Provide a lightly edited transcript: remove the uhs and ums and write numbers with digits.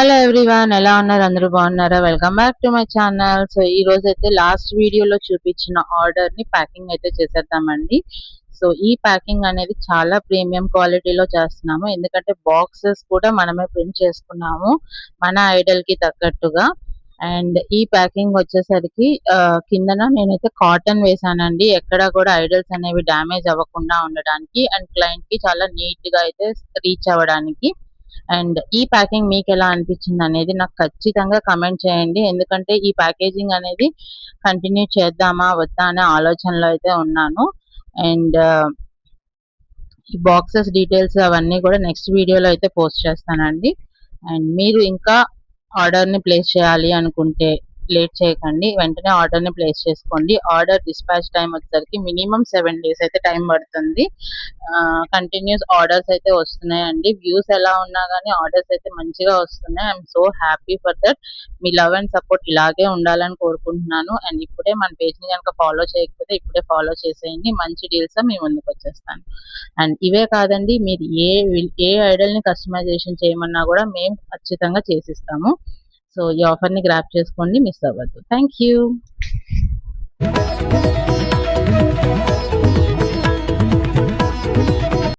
Hello everyone, ఎలా ఉన్నారు? అందరూ బాగున్నారా? Welcome back to my channel. So ఈ రోజు అయితే లాస్ట్ వీడియోలో చూపించిన ఆర్డర్ ని ప్యాకింగ్ అయితే చేసేద్దామండి. సో ఈ ప్యాకింగ్ అనేది చాలా ప్రీమియం క్వాలిటీలో చేస్తున్నాము, ఎందుకంటే బాక్సెస్ కూడా మనమే ప్రింట్ చేసుకున్నాము మన ఐడల్ కి తగ్గట్టుగా. అండ్ ఈ ప్యాకింగ్ వచ్చేసరికి కిందన నేనైతే కాటన్ వేసానండి, ఎక్కడ కూడా ఐడల్స్ అనేవి డ్యామేజ్ అవ్వకుండా ఉండడానికి అండ్ క్లయింట్ కి చాలా నీట్ గా అయితే రీచ్ అవ్వడానికి. అండ్ ఈ ప్యాకింగ్ మీకు ఎలా అనిపించింది అనేది నాకు ఖచ్చితంగా కమెంట్ చేయండి, ఎందుకంటే ఈ ప్యాకేజింగ్ అనేది కంటిన్యూ చేద్దామా వద్దా అనే ఆలోచనలో అయితే ఉన్నాను. అండ్ ఈ బాక్సెస్ డీటెయిల్స్ అవన్నీ కూడా నెక్స్ట్ వీడియోలో అయితే పోస్ట్ చేస్తానండి. అండ్ మీరు ఇంకా ఆర్డర్ని ప్లేస్ చేయాలి అనుకుంటే లేట్ చేయకండి, వెంటనే ఆర్డర్ని ప్లేస్ చేసుకోండి. ఆర్డర్ డిస్పాచ్ టైం వచ్చేసరికి మినిమం 7 days అయితే టైం పడుతుంది. కంటిన్యూస్ ఆర్డర్స్ అయితే వస్తున్నాయండి, వ్యూస్ ఎలా ఉన్నా కానీ ఆర్డర్స్ అయితే మంచిగా వస్తున్నాయి. I'm so happy for that. Me love and support ఇలాగే ఉండాలని కోరుకుంటున్నాను. అండ్ ఇప్పుడే మన పేజ్ని కనుక ఫాలో చేయకపోతే ఇప్పుడే ఫాలో చేసేయండి, మంచి డీల్స్ మీ ముందుకు వచ్చేస్తాను. అండ్ ఇవే కాదండి, మీరు ఏ ఐడల్ని కస్టమైజేషన్ చేయమన్నా కూడా మేము ఖచ్చితంగా చేసిస్తాము. సో ఈ ఆఫర్ని గ్రాప్ చేసుకోండి, మిస్ అవ్వద్దు. Thank you.